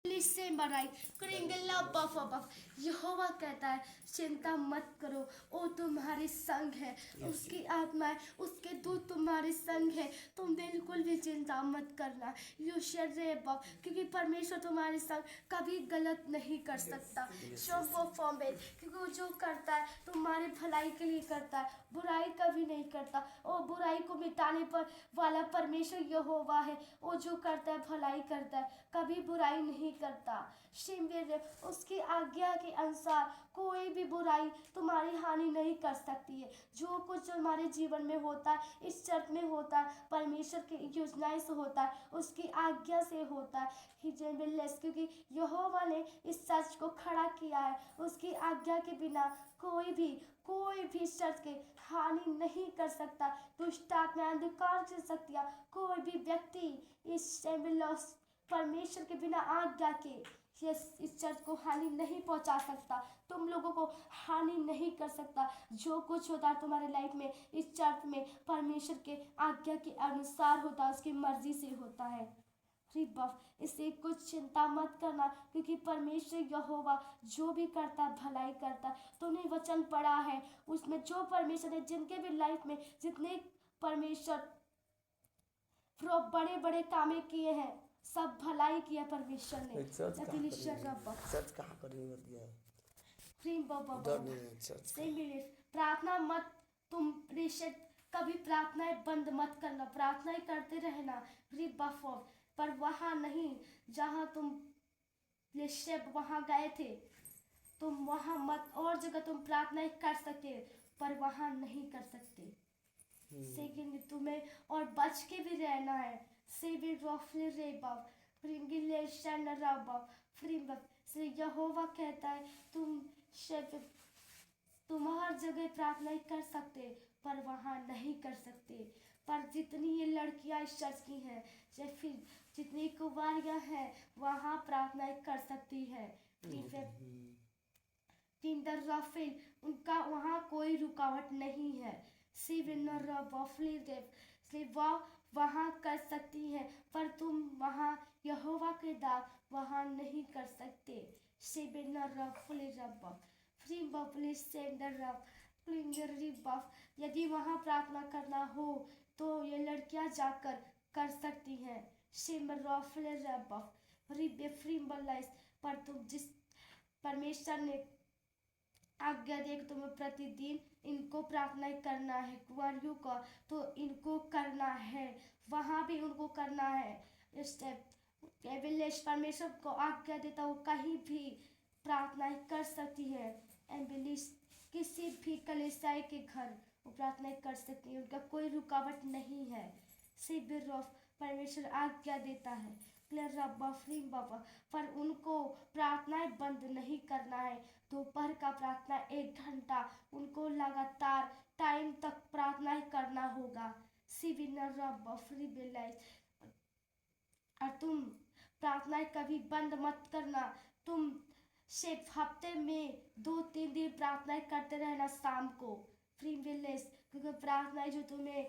से बनाई करेंगे बफ यहोवा कहता है चिंता मत करो, वो तुम्हारे संग है, उसकी आत्मा उसके दूत तुम्हारे संग है, तुम बिल्कुल भी चिंता मत करना। यू शेड बफ, क्योंकि परमेश्वर तुम्हारे संग कभी गलत नहीं कर सकता। शो वो फॉर्मेट, क्योंकि वो जो करता है तुम्हारे भलाई के लिए करता है, बुराई कभी नहीं करता। वो बुराई को मिटाने पर वाला परमेश्वर यहोवा है, वो जो करता है भलाई करता है, कभी बुराई नहीं करता। शिमवेर उसकी आज्ञा के अनुसार कोई भी बुराई तुम्हारी हानि नहीं कर सकती है। जो कुछ तुम्हारे जीवन में होता है, इस चर्च में होता है, परमेश्वर की योजनाएं से होता है, उसकी आज्ञा से होता है। क्योंकि यहोवा ने इस चर्च को खड़ा किया है, उसकी आज्ञा के बिना कोई भी चर्च के हानि नहीं कर सकता। दुष्ट आत्मा अंधकार से शक्तियाँ कोई भी व्यक्ति इस परमेश्वर के बिना आज्ञा के इस चर्च को हानि नहीं पहुंचा सकता, तुम लोगों को हानि नहीं कर सकता। जो कुछ होता है तुम्हारे लाइफ में इस चर्च में परमेश्वर के आज्ञा के अनुसार होता है, उसकी मर्जी से होता है। इससे कुछ चिंता मत करना, क्योंकि परमेश्वर यहोवा जो भी करता है भलाई करता है। तुमने वचन पढ़ा है, उसमें जो परमेश्वर ने जिनके भी लाइफ में जितने परमेश्वर बड़े बड़े कामें किए हैं, सब भलाई किया परमेश्वर ने। प्रार्थना मत तुम कभी प्रार्थनाएं बंद मत करना, प्रार्थनाएं करते रहना। पर वहां नहीं जहां तुम वहां गए थे, तुम वहां मत, और जगह तुम प्रार्थनाएं कर सकते, पर वहां नहीं कर सकते। सेकंड तुम्हें और बच के भी रहना है। यहोवा कहता है तुम हर जगह प्रार्थना कर सकते, पर वहां नहीं कर सकते। पर जितनी ये लड़कियां इस चर्च की हैं, या फिर जितनी कुंवारियां हैं, वहां प्रार्थना कर सकती है। उनका वहां कोई रुकावट नहीं है। वहां कर सकती है, पर तुम वहां यहोवा के दाग वहां नहीं कर सकते। यदि वहां प्रार्थना करना हो तो ये लड़कियां जाकर कर सकती हैं। पर तुम जिस परमेश्वर ने आज्ञा दे कि तुम्हें प्रतिदिन इनको प्रार्थना करना है, कुंवारियों का तो इनको करना है, वहां भी उनको करना है। परमेश्वर को आज्ञा देता वो कहीं भी प्रार्थना कर सकती है। किसी भी कलीसिया के घर वो प्रार्थना कर सकती है, उनका कोई रुकावट नहीं है। परमेश्वर आज्ञा देता है पर उनको प्रार्थनाएं बंद नहीं करना है। दोपहर का प्रार्थना 1 घंटा उनको लगातार टाइम तक प्रार्थना करना होगा। और तुम प्रार्थनाएं कभी बंद मत करना। तुम सिर्फ हफ्ते में 2-3 दिन प्रार्थनाएं करते रहना शाम को। क्योंकि प्रार्थनाएं जो तुम्हें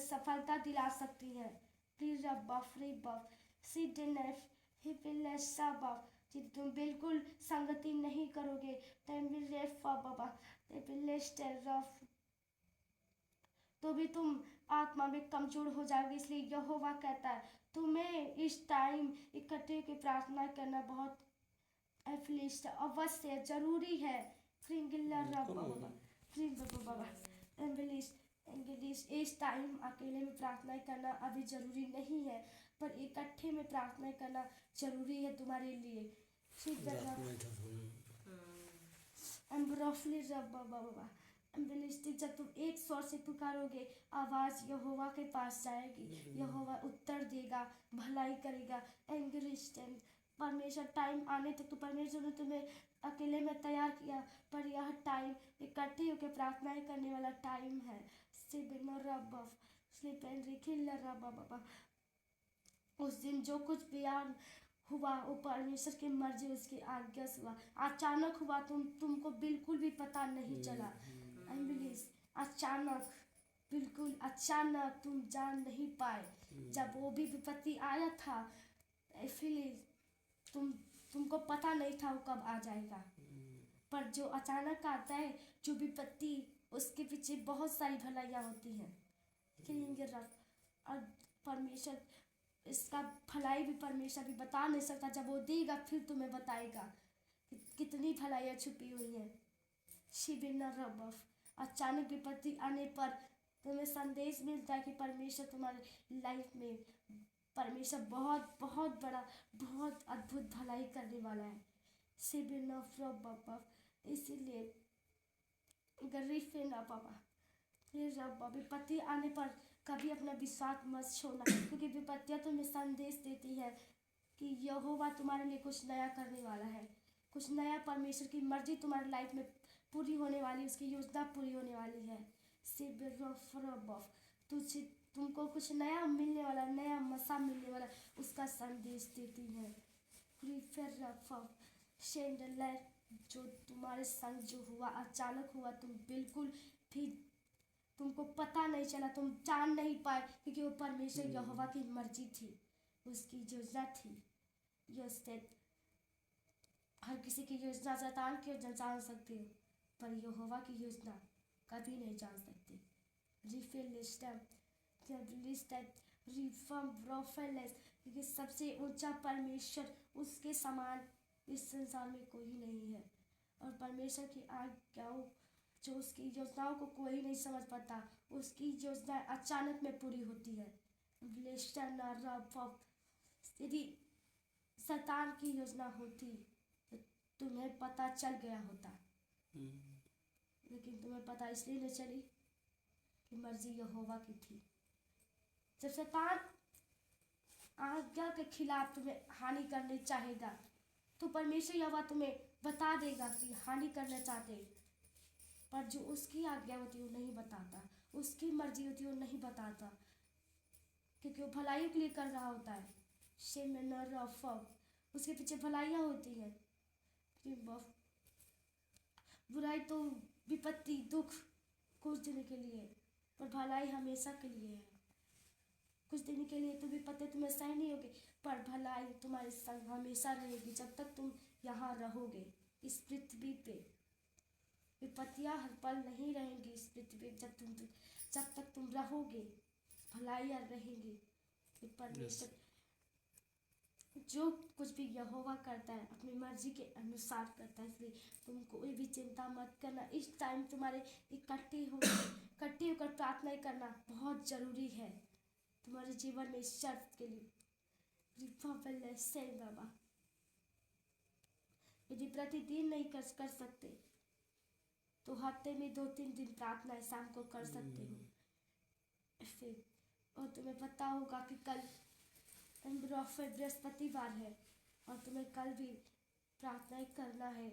सफलता दिला सकती है। तुम बिल्कुल संगति नहीं करोगे तो भी तुम आत्मा में कमजोर हो जाओगे। इसलिए यहोवा कहता है तुम्हें इस टाइम इकट्ठे की प्रार्थना करना बहुत अवश्य जरूरी है। इस टाइम अकेले में प्रार्थना करना अभी जरूरी नहीं है, पर इकट्ठे में प्रार्थना करना जरूरी है तुम्हारे लिए। जब तुम एक स्वर से पुकारोगे, आवाज यहोवा के पास जाएगी, यहोवा उत्तर देगा, भलाई करेगा। परमेश्वर टाइम आने तक तो परमेश्वर ने तुम्हें अकेले में तैयार किया, पर यह टाइम इकट्ठे होकर प्रार्थनाएं करने वाला टाइम है। उस दिन जो कुछ बयान हुआ वो परमेश्वर की मर्जी उसकी आज्ञा से हुआ। अचानक हुआ, तुमको बिल्कुल भी पता नहीं चला। अचानक, बिल्कुल अचानक तुम जान नहीं पाए जब वो भी विपत्ति आया था। तुम तुमको पता नहीं था वो कब आ जाएगा, पर जो अचानक आता है जो विपत्ति, उसके पीछे बहुत सारी भलाइयाँ होती हैं। करेंगे रब, और परमेश्वर इसका भलाई भी परमेश्वर भी बता नहीं सकता, जब वो देगा फिर तुम्हें बताएगा कि कितनी भलाइयाँ छुपी हुई हैं। शिबिर रब, अचानक विपत्ति आने पर तुम्हें संदेश मिलता है कि परमेश्वर तुम्हारे लाइफ में, परमेश्वर बहुत बहुत बड़ा, बहुत अद्भुत भलाई करने वाला है। शिबिर रब, इसीलिए गरीब ना पापा, फिर रब विपत्ति आने पर कभी अपना विश्वास मत छोड़ना, क्योंकि विपत्तियाँ तुम्हें संदेश देती है कि यहोवा तुम्हारे लिए कुछ नया करने वाला है, कुछ नया। परमेश्वर की मर्जी तुम्हारी लाइफ में पूरी होने वाली, उसकी योजना पूरी होने वाली है। शिबिर रब, तुझे तुमको कुछ नया मिलने वाला, नया मसा मिलने वाला, उसका संदेश देती है। फिर रब जो तुम्हारे संग जो हुआ अचानक हुआ, तुम बिल्कुल भी तुमको पता नहीं चला, तुम जान नहीं पाए, क्योंकि वो परमेश्वर यहोवा की मर्जी थी, उसकी योजना थी। हर किसी की योजना शैतान की योजना जान सकते हो, पर यहोवा की योजना कभी नहीं जान सकते। क्योंकि सबसे ऊंचा परमेश्वर, उसके समान इस संसार में कोई नहीं है। और परमेश्वर की आज्ञाओं, जो उसकी योजनाओं को कोई नहीं समझ पाता, उसकी योजना अचानक में पूरी होती है। यदि शैतान की योजना होती तो तुम्हें पता चल गया होता, लेकिन तुम्हें पता इसलिए नहीं चली कि मर्जी यहोवा की थी। जब शैतान आज्ञा के खिलाफ तुम्हें हानि करने चाहेगा, तो परमेश्वर यहोवा तुम्हें बता देगा कि हानि करना चाहते, पर जो उसकी आज्ञा होती है वो नहीं बताता, उसकी मर्जी होती है वो नहीं बताता, क्योंकि वो भलाई के लिए कर रहा होता है। उसके पीछे भलाइयाँ होती हैं। बुराई तो विपत्ति दुख कुछ दिन के लिए, पर भलाई हमेशा के लिए है। कुछ दिन के लिए तो विपत्ति तुम्हें सहनी नहीं होगी, पर भलाई तुम्हारे संग हमेशा रहेगी। जब तक तुम यहाँ रहोगे इस पृथ्वी पे, विपत्तियाँ हर पल नहीं रहेंगी इस पृथ्वी पे। जब तक तुम रहोगे भलाइयाँ रहेंगी। परमेश्वर जो कुछ भी यहोवा करता है अपनी मर्जी के अनुसार करता है, इसलिए तुम कोई भी चिंता मत करना। इस टाइम तुम्हारे इकट्ठे होकर प्रार्थना करना बहुत जरूरी है तुम्हारे जीवन में, इस शर्त के लिए। बाबा, यदि प्रतिदिन नहीं कर सकते तो हफ्ते में 2-3 दिन प्रार्थना शाम को कर सकते हो। फिर और तुम्हें पता होगा कि कल बृहस्पतिवार है और तुम्हें कल भी प्रार्थना करना है।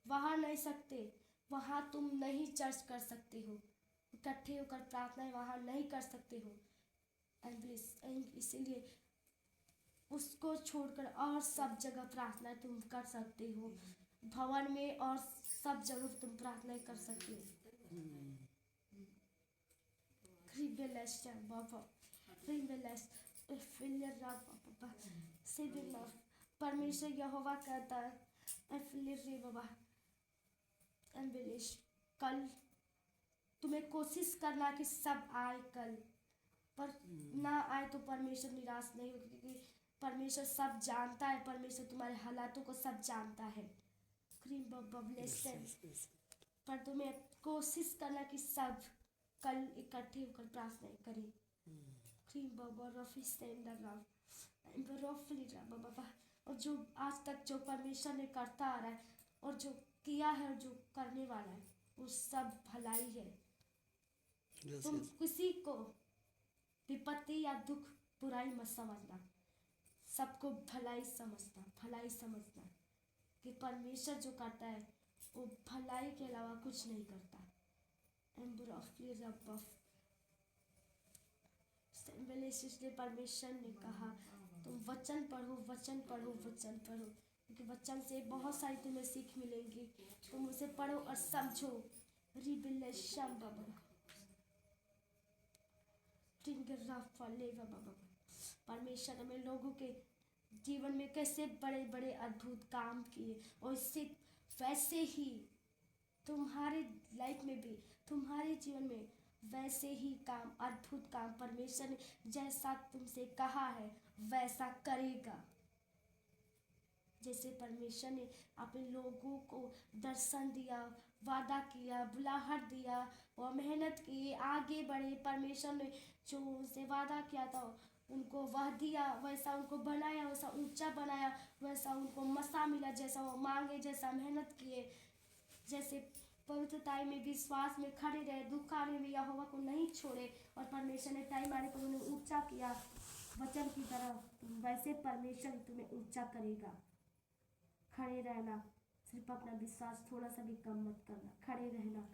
वहाँ नहीं सकते, वहाँ तुम नहीं चर्च कर सकते हो, इकट्ठे होकर प्रार्थना वहाँ नहीं कर सकते हो। इसीलिए उसको छोड़कर और सब जगह प्रार्थना तुम कर सकते हो, भवन में और सब जगह तुम प्रार्थना कर सकते हो। परमेश्वर यहोवा कहता है कल तुम्हें कोशिश करना कि सब आए कल, पर ना आए तो परमेश्वर निराश नहीं होगा, क्योंकि परमेश्वर सब जानता है, परमेश्वर तुम्हारे हालातों को सब जानता है। पर तुम्हें कोशिश करना कि सब कल इकट्ठे होकर प्रार्थना करें। और जो आज तक जो परमेश्वर ने करता आ रहा है और जो किया है और जो करने वाला है वो सब भलाई है। तुम किसी को विपत्ति या दुख बुराई मत समझना, सबको भलाई समझना कि परमेश्वर जो करता है वो भलाई के अलावा कुछ नहीं करता। इसलिए परमेश्वर ने कहा तुम वचन पढ़ो, क्योंकि वचन से बहुत सारी तुम्हें सीख मिलेंगी। तुम उसे पढ़ो और समझो। परमेश्वर ने लोगों के जीवन में कैसे बड़े बड़े अद्भुत काम किए, और इससे वैसे ही तुम्हारे लाइफ में भी, तुम्हारे जीवन में वैसे ही काम, अद्भुत काम परमेश्वर ने जैसा तुमसे कहा है वैसा करेगा। जैसे परमेश्वर ने अपने लोगों को दर्शन दिया, वादा किया, बुलाहट दिया और मेहनत की, आगे बढ़े। परमेश्वर ने जो उनसे वादा किया था उनको वह दिया, वैसा उनको बनाया, वैसा ऊंचा बनाया, वैसा उनको मसा मिला, जैसा वो मांगे, जैसा मेहनत किए, जैसे पवित्रताई में विश्वास में खड़े रहे, दुख आने में यहोवा को नहीं छोड़े, और परमेश्वर ने टाइम आने पर उन्हें ऊंचा किया वचन की तरह, वैसे परमेश्वर तुम्हें ऊंचा करेगा। खड़े रहना, सिर्फ अपना विश्वास थोड़ा सा भी कम मत करना, खड़े रहना,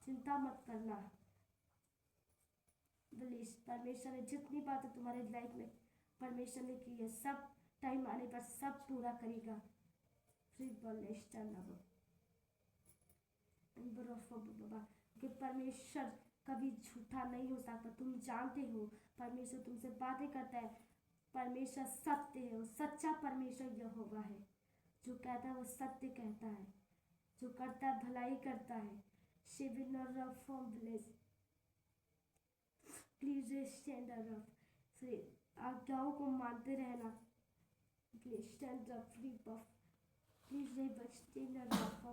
चिंता मत करना। परमेश्वर ने जितनी बातें तुम्हारे लाइफ में परमेश्वर ने की है, सब टाइम आने पर सब पूरा करेगा। कि परमेश्वर कभी झूठा नहीं हो सकता, तुम जानते हो। परमेश्वर तुमसे बातें करता है, परमेश्वर सत्य है, वो सच्चा परमेश्वर यहोवा है। जो कहता है वो सत्य कहता है, जो करता है भलाई करता है। प्लीज स्टैंड अप, आज्ञाओं को मानते रहना। Please stand up, free puff, please stand up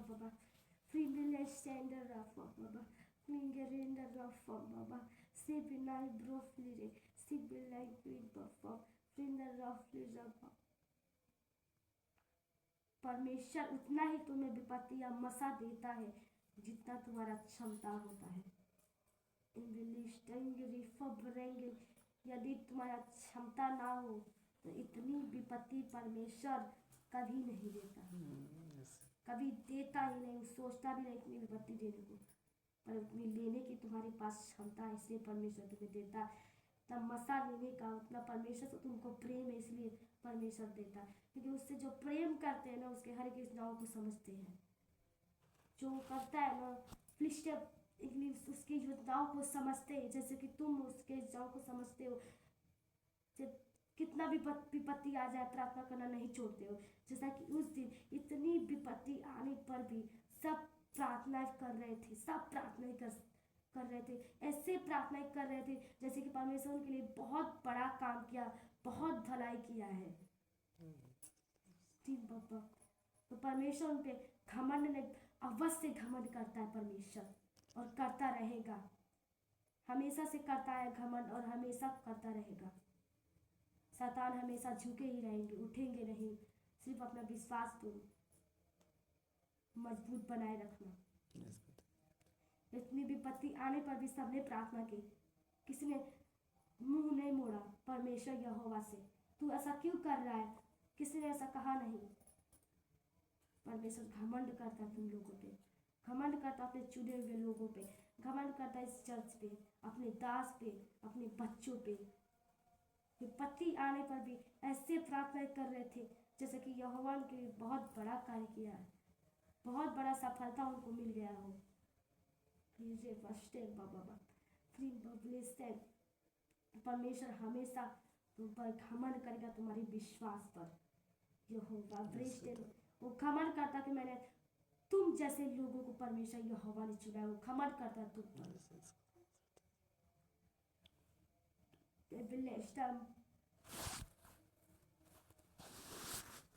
बाबा, फ्री विलेज स्टैंड अप बाबा, फिंगर इन द रफ बाबा, से बिना ब्रो फ्री सी बिना ग्रीन पफ, फिंगर रफ बाबा। परमेश्वर उतना ही तुम्हें विपत्ति या मसा देता है जितना तुम्हारा क्षमता होता है। यदि तुम्हारा क्षमता ना हो तो इतनी विपत्ति परमेश्वर कभी नहीं देता, कभी देता ही नहीं, सोचता भी नहीं इतनी विपत्ति देने को, पर उतनी लेने की तुम्हारे पास क्षमता है, इसलिए परमेश्वर तुम्हें देता है। तब मसा लेने का उतना परमेश्वर से तुमको प्रेम है, इसलिए परमेश्वर देता है। क्योंकि उससे जो प्रेम करते हैं ना, उसके हर एक योजनाओं को समझते हैं। जो करता है ना फिलिस्तीन, उसकी योजनाओं को समझते हैं, जैसे कि तुम उसके योजनाओं को समझते हो। कितना भी विपत्ति आ जाए, प्रार्थना करना नहीं छोड़ते हो। जैसा कि उस दिन इतनी विपत्ति आने पर भी सब प्रार्थना कर रहे थे, सब प्रार्थना कर रहे थे, ऐसे प्रार्थना कर रहे थे जैसे कि परमेश्वर उनके लिए बहुत बड़ा काम किया, बहुत भलाई किया है। ठीक बाबा, तो परमेश्वर उन पे घमंड नहीं, अवश्य घमंड करता है परमेश्वर, और करता रहेगा, हमेशा से करता है घमंड, और हमेशा करता रहेगा। शैतान हमेशा झुके ही रहेंगे, उठेंगे नहीं। सिर्फ अपना विश्वास को मजबूत बनाए रखना। इतनी विपत्ति आने पर भी सबने प्रार्थना की, किसी ने मुंह नहीं मोड़ा परमेश्वर यहोवा से, तू ऐसा क्यों कर रहा है, किसी ने ऐसा कहा नहीं। परमेश्वर घमंड करता तुम लोगों पे, घमंड करता अपने चुने हुए लोगों पे, घमंड करता इस चर्च पे, अपने दास पे, अपने बच्चों पे। विपत्ति आने पर भी ऐसे प्रार्थना कर रहे थे जैसे कि यहोवा के लिए बहुत बड़ा कार्य किया है, बहुत बड़ा सफलता उनको मिल गया हो। परमेश्वर हमेशा तुम पर घमंड करेगा, तुम्हारे विश्वास पर। यहोवा वो घमंड करता कि मैंने तुम जैसे लोगों को परमेश्वर यहोवा ने चुना है, वो घमंड करता तुम पर।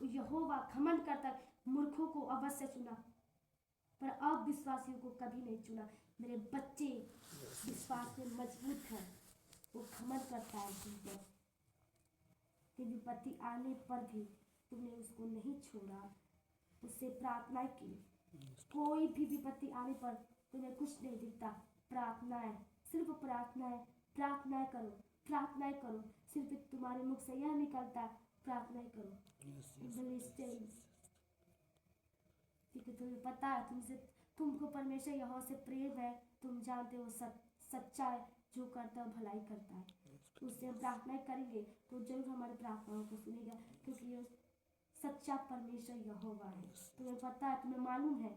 यहोवा घमंड करता, मूर्खों को अवश्य चुना पर अविश्वासियों को कभी नहीं चुना। मेरे बच्चे विश्वास में मजबूत हैं, वो घमंड करता है तुम पर। विपत्ति आने पर भी तुमने उसको नहीं छोड़ा, उससे प्रार्थना की। कोई भी विपत्ति आने पर तुम्हें कुछ नहीं दिखता, प्रार्थना है, सिर्फ प्रार्थना है। प्रार्थना करो, प्रार्थना करो, सिर्फ तुम्हारे मुख से यह निकलता है, प्रार्थना करो। क्योंकि तुम्हें पता है तुमको परमेश्वर यहोवा से प्रेम है, तुम जानते हो सच्चा है, जो करता है भलाई करता है। उससे हम प्रार्थना करेंगे तो जरूर हमारी प्रार्थनाओं को सुनेगा, क्योंकि ये सच्चा परमेश्वर यहोवा है। तुम्हें पता है, तुम्हें मालूम है